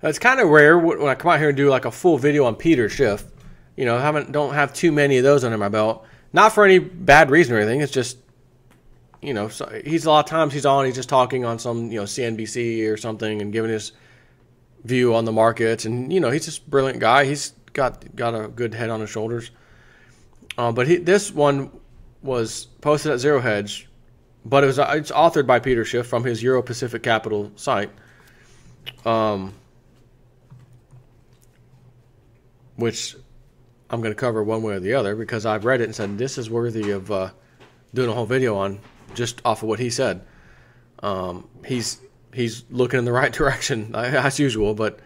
It's kind of rare when I come out here and do like a full video on Peter Schiff. You know, don't have too many of those under my belt. Not for any bad reason or anything. It's just, you know, so he's a lot of times he's just talking on some, you know, CNBC or something and giving his view on the markets. And, you know, he's just a brilliant guy. He's got a good head on his shoulders. But this one was posted at Zero Hedge, but it's authored by Peter Schiff from his Euro Pacific Capital site, which I'm going to cover one way or the other because I've read it and said this is worthy of doing a whole video on just off of what he said. He's looking in the right direction as usual, but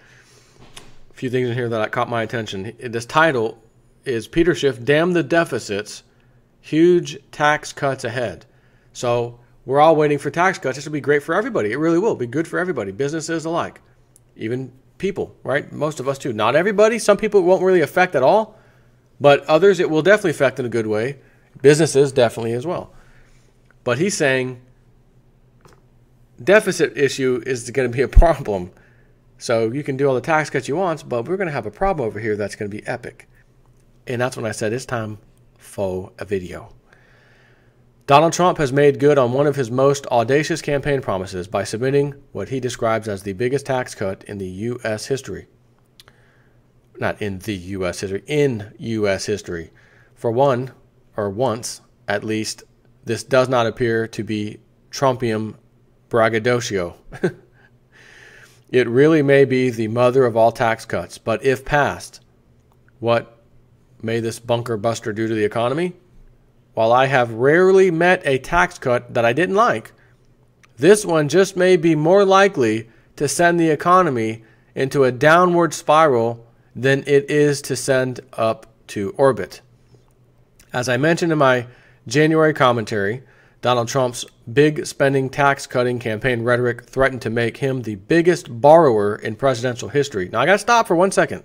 a few things in here that caught my attention. This title is Peter Schiff, Damn the Deficits, Huge Tax Cuts Ahead. So we're all waiting for tax cuts. This will be great for everybody. It really will be good for everybody, businesses alike, even people, right? Most of us too. Not everybody. Some people it won't really affect at all, but others it will definitely affect in a good way. Businesses definitely as well. But he's saying deficit issue is going to be a problem. So you can do all the tax cuts you want, but we're going to have a problem over here that's going to be epic. And that's when I said it's time for a video. Donald Trump has made good on one of his most audacious campaign promises by submitting what he describes as the biggest tax cut in the U.S. history. Not in the U.S. history, in U.S. history. For one, or once at least, this does not appear to be Trumpian braggadocio. It really may be the mother of all tax cuts, but if passed, what may this bunker buster do to the economy? While I have rarely met a tax cut that I didn't like, this one just may be more likely to send the economy into a downward spiral than it is to send up to orbit. As I mentioned in my January commentary, Donald Trump's big spending tax cutting campaign rhetoric threatened to make him the biggest borrower in presidential history. Now I got to stop for 1 second.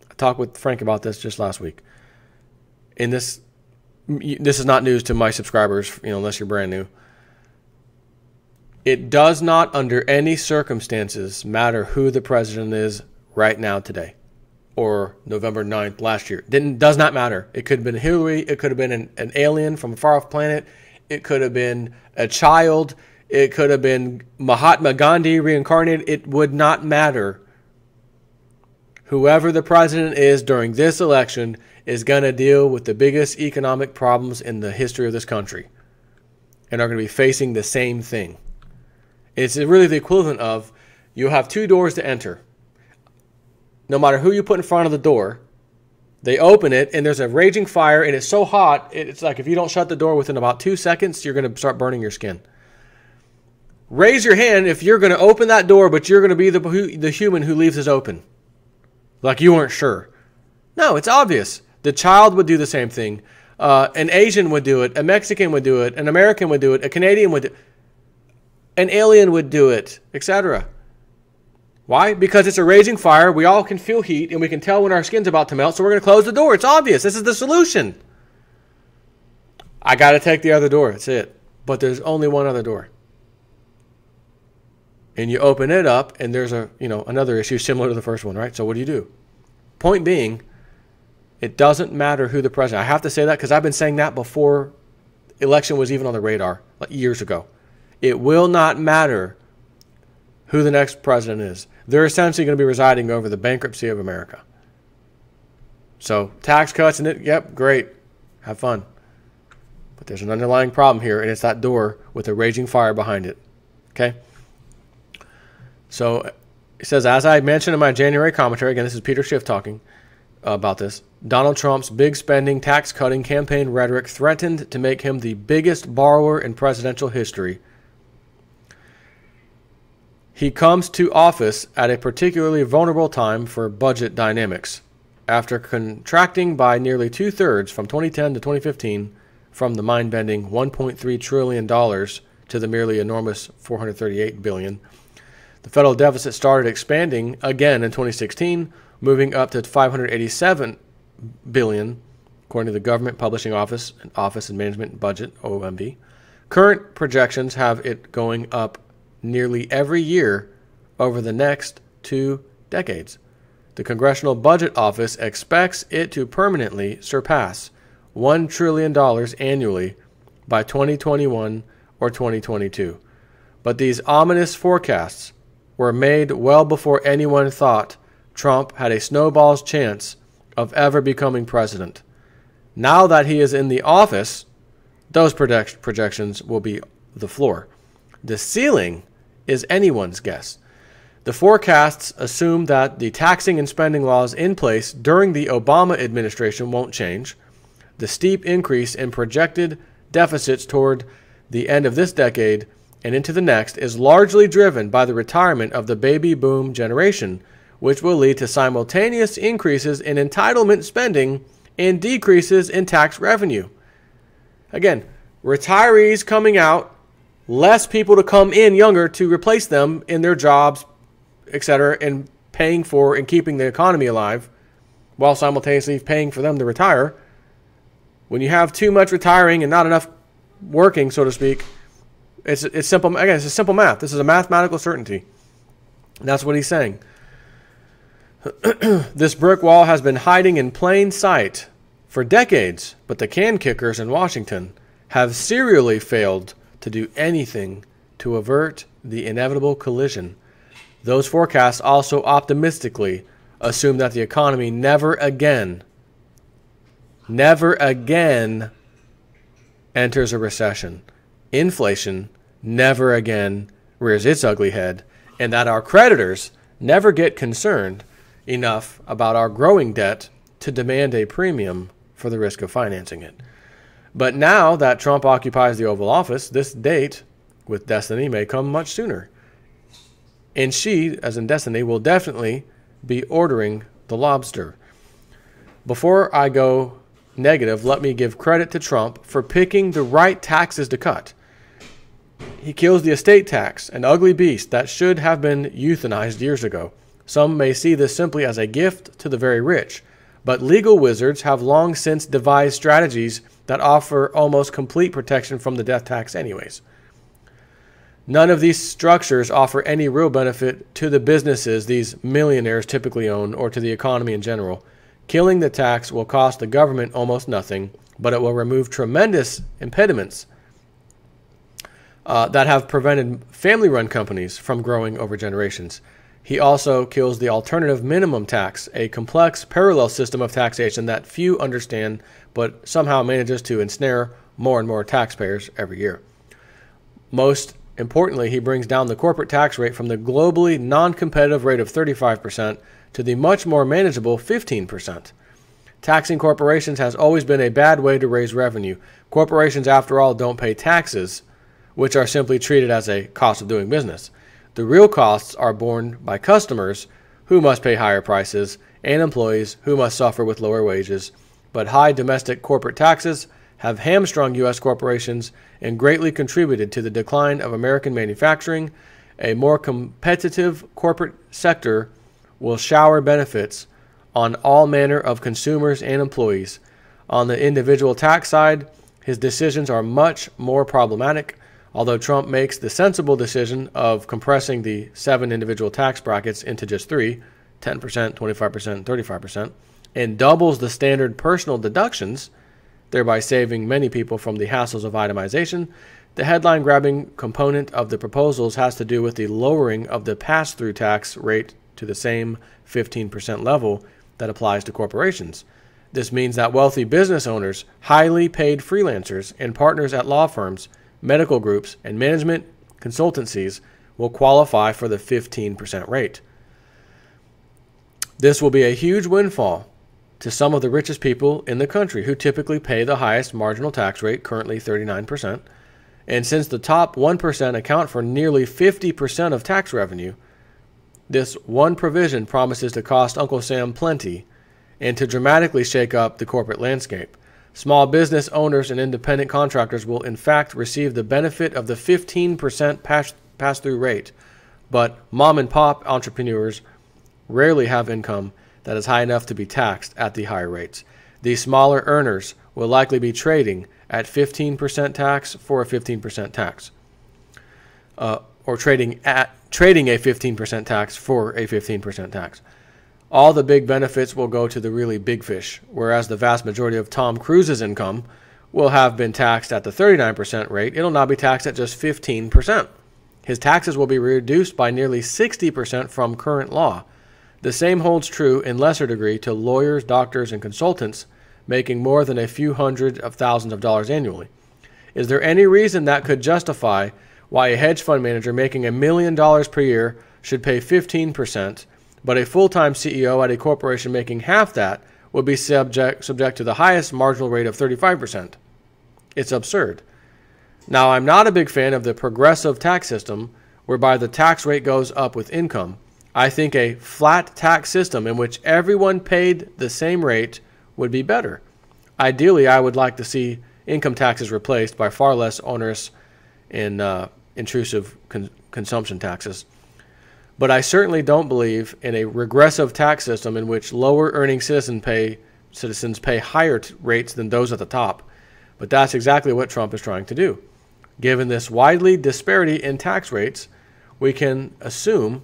I talked with Frank about this just last week. In this is not news to my subscribers, you know, unless you're brand new. It does not under any circumstances matter who the president is right now today or November 9th last year. Does not matter. It could have been Hillary. It could have been an alien from a far-off planet. It could have been a child. It could have been Mahatma Gandhi reincarnated. It would not matter. Whoever the president is during this election is going to deal with the biggest economic problems in the history of this country and are going to be facing the same thing. It's really the equivalent of you have two doors to enter. No matter who you put in front of the door, they open it and there's a raging fire and it's so hot, it's like if you don't shut the door within about 2 seconds, you're going to start burning your skin. Raise your hand if you're going to open that door, but you're going to be the human who leaves it open. Like you weren't sure. No, it's obvious. The child would do the same thing. An Asian would do it. A Mexican would do it. An American would do it. A Canadian would do it. An alien would do it, etc. Why? Because it's a raging fire. We all can feel heat, and we can tell when our skin's about to melt, so we're going to close the door. It's obvious. This is the solution. I got to take the other door. That's it. But there's only one other door. And you open it up, and there's another issue similar to the first one, right? So what do? Point being, it doesn't matter who the president. I have to say that because I've been saying that before election was even on the radar, like years ago. It will not matter who the next president is. They're essentially going to be residing over the bankruptcy of America. So tax cuts, yep, great. Have fun. But there's an underlying problem here, and it's that door with a raging fire behind it. Okay? So it says, as I mentioned in my January commentary, again, this is Peter Schiff talking about this, Donald Trump's big spending, tax-cutting campaign rhetoric threatened to make him the biggest borrower in presidential history. He comes to office at a particularly vulnerable time for budget dynamics. After contracting by nearly two-thirds from 2010 to 2015, from the mind-bending $1.3 trillion to the merely enormous $438 billion, the federal deficit started expanding again in 2016, moving up to $587 billion, according to the Government Publishing Office and Management Budget, OMB. Current projections have it going up nearly every year over the next 2 decades. The Congressional Budget Office expects it to permanently surpass $1 trillion annually by 2021 or 2022. But these ominous forecasts were made well before anyone thought Trump had a snowball's chance of ever becoming president. Now that he is in the office, those projections will be the floor. The ceiling is anyone's guess. The forecasts assume that the taxing and spending laws in place during the Obama administration won't change. The steep increase in projected deficits toward the end of this decade and into the next is largely driven by the retirement of the baby boom generation, which will lead to simultaneous increases in entitlement spending and decreases in tax revenue. Again, retirees coming out, less people to come in younger to replace them in their jobs, etc., and paying for and keeping the economy alive while simultaneously paying for them to retire. When you have too much retiring and not enough working, so to speak, it's simple. Again, it's a simple math. This is a mathematical certainty. And that's what he's saying. This brick wall has been hiding in plain sight for decades, but the can kickers in Washington have serially failed to do anything to avert the inevitable collision. Those forecasts also optimistically assume that the economy never again enters a recession. Inflation never again rears its ugly head, and that our creditors never get concerned enough about our growing debt to demand a premium for the risk of financing it. But now that Trump occupies the Oval Office, this date with Destiny may come much sooner. And she, as in Destiny, will definitely be ordering the lobster. Before I go negative, let me give credit to Trump for picking the right taxes to cut. He kills the estate tax, an ugly beast that should have been euthanized years ago. Some may see this simply as a gift to the very rich, but legal wizards have long since devised strategies that offer almost complete protection from the death tax anyways. None of these structures offer any real benefit to the businesses these millionaires typically own or to the economy in general. Killing the tax will cost the government almost nothing, but it will remove tremendous impediments that have prevented family-run companies from growing over generations. He also kills the alternative minimum tax, a complex parallel system of taxation that few understand, but somehow manages to ensnare more and more taxpayers every year. Most importantly, he brings down the corporate tax rate from the globally non-competitive rate of 35% to the much more manageable 15%. Taxing corporations has always been a bad way to raise revenue. Corporations, after all, don't pay taxes, which are simply treated as a cost of doing business. The real costs are borne by customers, who must pay higher prices, and employees, who must suffer with lower wages. But high domestic corporate taxes have hamstrung U.S. corporations and greatly contributed to the decline of American manufacturing. A more competitive corporate sector will shower benefits on all manner of consumers and employees. On the individual tax side, his decisions are much more problematic. Although Trump makes the sensible decision of compressing the 7 individual tax brackets into just 3, 10%, 25%, 35%, and doubles the standard personal deductions, thereby saving many people from the hassles of itemization, the headline-grabbing component of the proposals has to do with the lowering of the pass-through tax rate to the same 15% level that applies to corporations. This means that wealthy business owners, highly paid freelancers, and partners at law firms, medical groups, and management consultancies will qualify for the 15% rate. This will be a huge windfall to some of the richest people in the country who typically pay the highest marginal tax rate, currently 39%. And since the top 1% account for nearly 50% of tax revenue, this one provision promises to cost Uncle Sam plenty and to dramatically shake up the corporate landscape. Small business owners and independent contractors will in fact receive the benefit of the 15% pass-through rate, but mom-and-pop entrepreneurs rarely have income that is high enough to be taxed at the higher rates. These smaller earners will likely be trading at 15% tax for a 15% tax. Or or trading a 15% tax for a 15% tax. All the big benefits will go to the really big fish, whereas the vast majority of Tom Cruise's income will have been taxed at the 39% rate. It'll now be taxed at just 15%. His taxes will be reduced by nearly 60% from current law. The same holds true in lesser degree to lawyers, doctors, and consultants making more than a few hundred of thousands of dollars annually. Is there any reason that could justify why a hedge fund manager making $1 million per year should pay 15%, but a full-time CEO at a corporation making half that would be subject to the highest marginal rate of 35%? It's absurd. Now, I'm not a big fan of the progressive tax system whereby the tax rate goes up with income. I think a flat tax system in which everyone paid the same rate would be better. Ideally, I would like to see income taxes replaced by far less onerous and intrusive consumption taxes. But I certainly don't believe in a regressive tax system in which lower earning citizens pay higher rates than those at the top. But that's exactly what Trump is trying to do. Given this widely disparity in tax rates, we can assume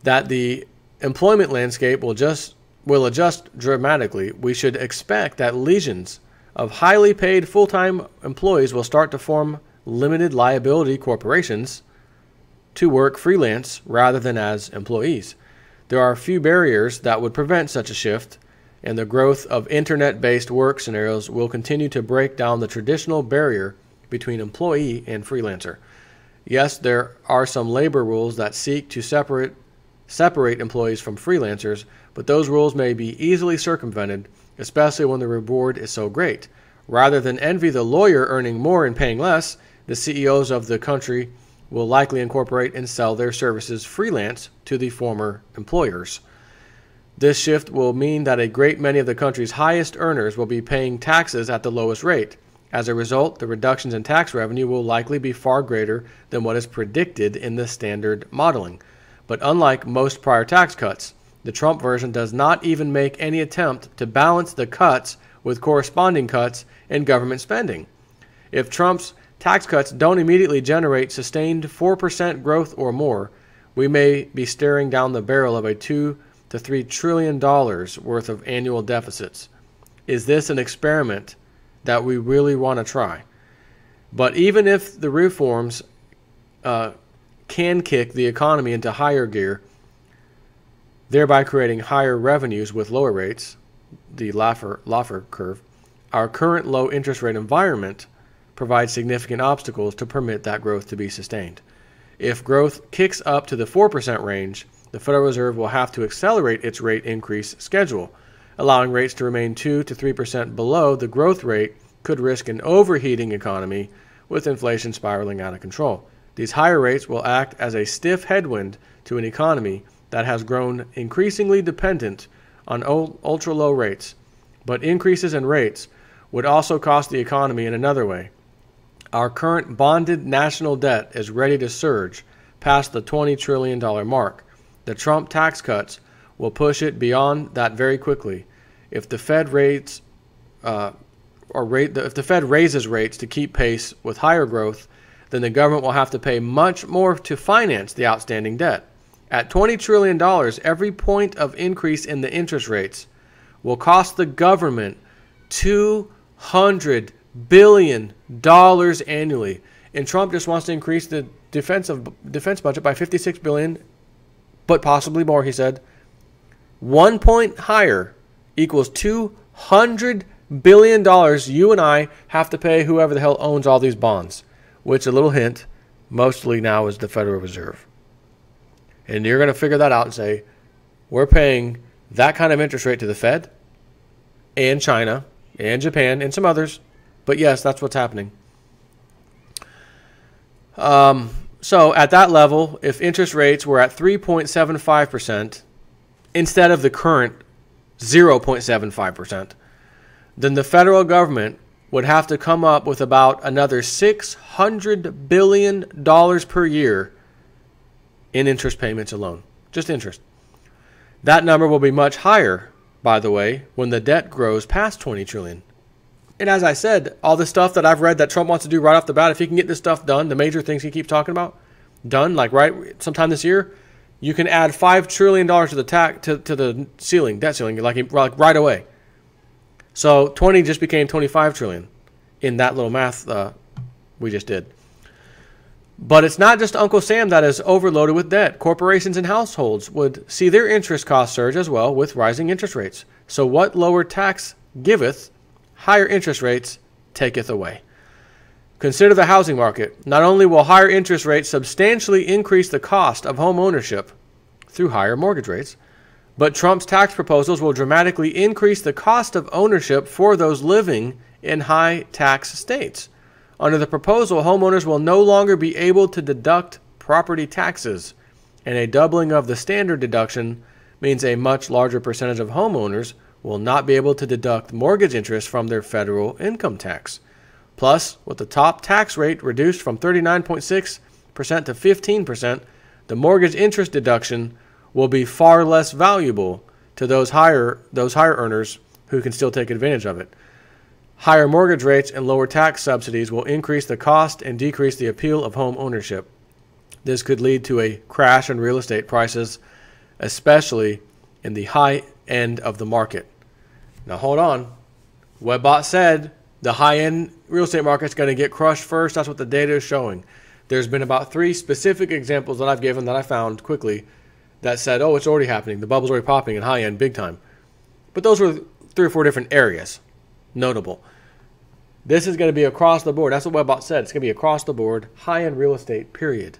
that the employment landscape will adjust dramatically. We should expect that legions of highly paid full-time employees will start to form limited liability corporations to work freelance rather than as employees. There are few barriers that would prevent such a shift, and the growth of internet-based work scenarios will continue to break down the traditional barrier between employee and freelancer. Yes, there are some labor rules that seek to separate employees from freelancers, but those rules may be easily circumvented, especially when the reward is so great. Rather than envy the lawyer earning more and paying less, the CEOs of the country will likely incorporate and sell their services freelance to the former employers. This shift will mean that a great many of the country's highest earners will be paying taxes at the lowest rate. As a result, the reductions in tax revenue will likely be far greater than what is predicted in the standard modeling. But unlike most prior tax cuts, the Trump version does not even make any attempt to balance the cuts with corresponding cuts in government spending. If Trump's tax cuts don't immediately generate sustained 4% growth or more, we may be staring down the barrel of a $2 to $3 trillion worth of annual deficits. Is this an experiment that we really want to try? But even if the reforms can kick the economy into higher gear, thereby creating higher revenues with lower rates, the Laffer curve, our current low interest rate environment provides significant obstacles to permit that growth to be sustained. If growth kicks up to the 4% range, the Federal Reserve will have to accelerate its rate increase schedule. Allowing rates to remain 2 to 3% below the growth rate could risk an overheating economy with inflation spiraling out of control. These higher rates will act as a stiff headwind to an economy that has grown increasingly dependent on ultra-low rates. But increases in rates would also cost the economy in another way. Our current bonded national debt is ready to surge past the $20 trillion mark. The Trump tax cuts will push it beyond that very quickly. If the Fed if the Fed raises rates to keep pace with higher growth, then the government will have to pay much more to finance the outstanding debt. At $20 trillion, every point of increase in the interest rates will cost the government $200 billion annually. And Trump just wants to increase the defense budget by $56 billion, but possibly more, he said. 1 point higher equals $200 billion you and I have to pay whoever the hell owns all these bonds, which, a little hint, mostly now is the Federal Reserve. And you're going to figure that out and say, we're paying that kind of interest rate to the Fed and China and Japan and some others. But yes, that's what's happening. So at that level, if interest rates were at 3.75% instead of the current 0.75%, then the federal government would have to come up with about another $600 billion per year in interest payments alone. Just interest. That number will be much higher, by the way, when the debt grows past $20 trillion. And as I said, all the stuff that I've read that Trump wants to do right off the bat, if he can get this stuff done, the major things he keeps talking about, done, like right sometime this year, you can add $5 trillion to the ceiling, debt ceiling, like right away. So 20 just became 25 trillion in that little math we just did. But it's not just Uncle Sam that is overloaded with debt. Corporations and households would see their interest costs surge as well with rising interest rates. So what lower tax giveth, higher interest rates taketh away. Consider the housing market. Not only will higher interest rates substantially increase the cost of home ownership through higher mortgage rates, but Trump's tax proposals will dramatically increase the cost of ownership for those living in high tax states. Under the proposal, homeowners will no longer be able to deduct property taxes, and a doubling of the standard deduction means a much larger percentage of homeowners will not be able to deduct mortgage interest from their federal income tax. Plus, with the top tax rate reduced from 39.6% to 15%, the mortgage interest deduction will be far less valuable to those higher earners who can still take advantage of it. Higher mortgage rates and lower tax subsidies will increase the cost and decrease the appeal of home ownership. This could lead to a crash in real estate prices, especially in the high end of the market. Now hold on. Webbot said the high-end real estate market is going to get crushed first. That's what the data is showing. There's been about 3 specific examples that I've given that I found quickly that said, oh, it's already happening. The bubble's already popping in high-end big time. But those were 3 or 4 different areas. Notable. This is going to be across the board. That's what Webbot said. It's going to be across the board. High-end real estate, period,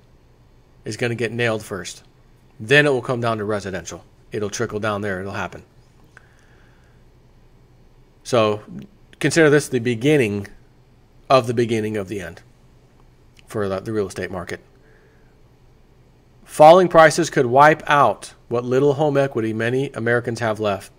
is going to get nailed first. Then it will come down to residential. It'll trickle down there. It'll happen. So consider this the beginning of the end for the real estate market. Falling prices could wipe out what little home equity many Americans have left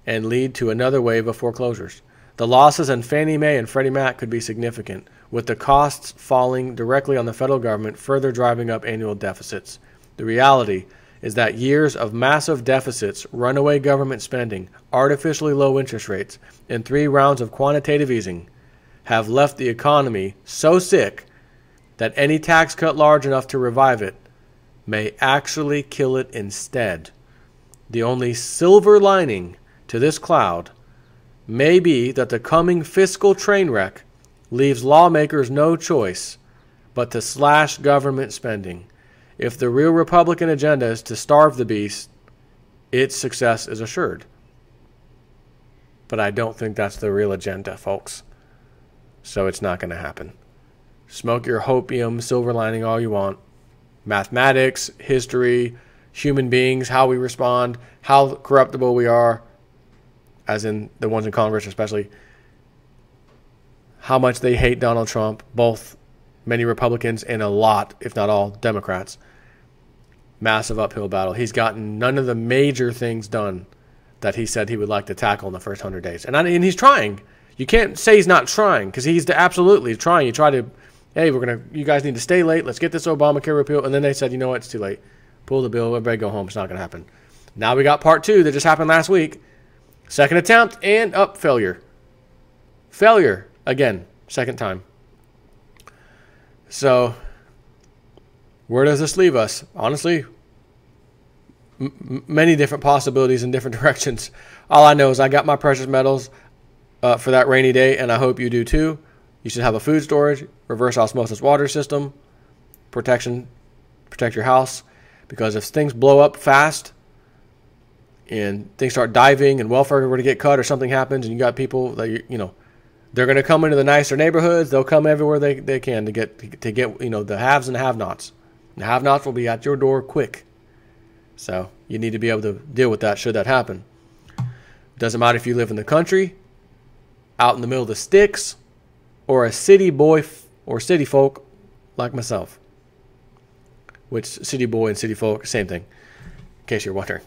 and lead to another wave of foreclosures. The losses in Fannie Mae and Freddie Mac could be significant, with the costs falling directly on the federal government, further driving up annual deficits. The reality is that years of massive deficits, runaway government spending, artificially low interest rates, and 3 rounds of quantitative easing have left the economy so sick that any tax cut large enough to revive it may actually kill it instead. The only silver lining to this cloud may be that the coming fiscal train wreck leaves lawmakers no choice but to slash government spending. If the real Republican agenda is to starve the beast, its success is assured. But I don't think that's the real agenda, folks. So it's not going to happen. Smoke your hopium, silver lining all you want. Mathematics, history, human beings, how we respond, how corruptible we are, as in the ones in Congress especially, how much they hate Donald Trump, both many Republicans and a lot, if not all, Democrats. Massive uphill battle. He's gotten none of the major things done that he said he would like to tackle in the first 100 days. And he's trying. You can't say he's not trying, because he's absolutely trying. You try to, hey, you guys need to stay late. Let's get this Obamacare repeal. And then they said, you know what, it's too late. Pull the bill, everybody go home. It's not going to happen. Now we got part 2 that just happened last week. Second attempt and failure. Failure again, second time. So where does this leave us? Honestly, many different possibilities in different directions. All I know is I got my precious metals for that rainy day, and I hope you do too. You should have a food storage, reverse osmosis water system, protect your house, because if things blow up fast and things start diving and welfare were to get cut or something happens and you got people that they're going to come into the nicer neighborhoods. They'll come everywhere they can to get the haves and have-nots. The have-nots will be at your door quick. So you need to be able to deal with that should that happen. Doesn't matter if you live in the country, out in the middle of the sticks, or a city boy or city folk like myself. Which city boy and city folk, same thing, in case you're wondering.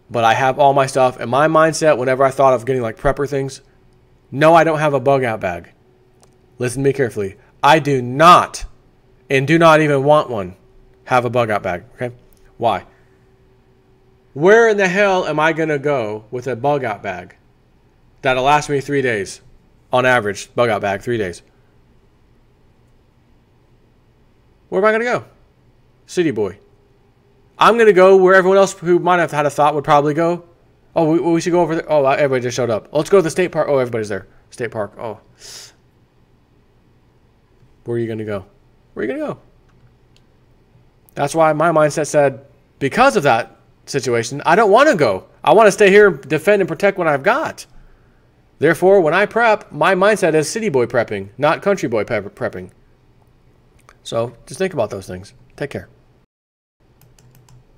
But I have all my stuff. And my mindset, whenever I thought of getting like prepper things, no, I don't have a bug out bag. Listen to me carefully. I do not, and do not even want one, have a bug out bag. Okay? Why? Where in the hell am I going to go with a bug out bag that'll last me 3 days? On average, bug out bag, 3 days. Where am I going to go? city boy. I'm going to go where everyone else who might have had a thought would probably go. Oh, we should go over there. Oh, everybody just showed up. Let's go to the state park. Oh, everybody's there. State park. Oh. Where are you going to go? Where are you going to go? That's why my mindset said, because of that situation, I don't want to go. I want to stay here, defend and protect what I've got. Therefore, when I prep, my mindset is city boy prepping, not country boy prepping. So just think about those things. Take care.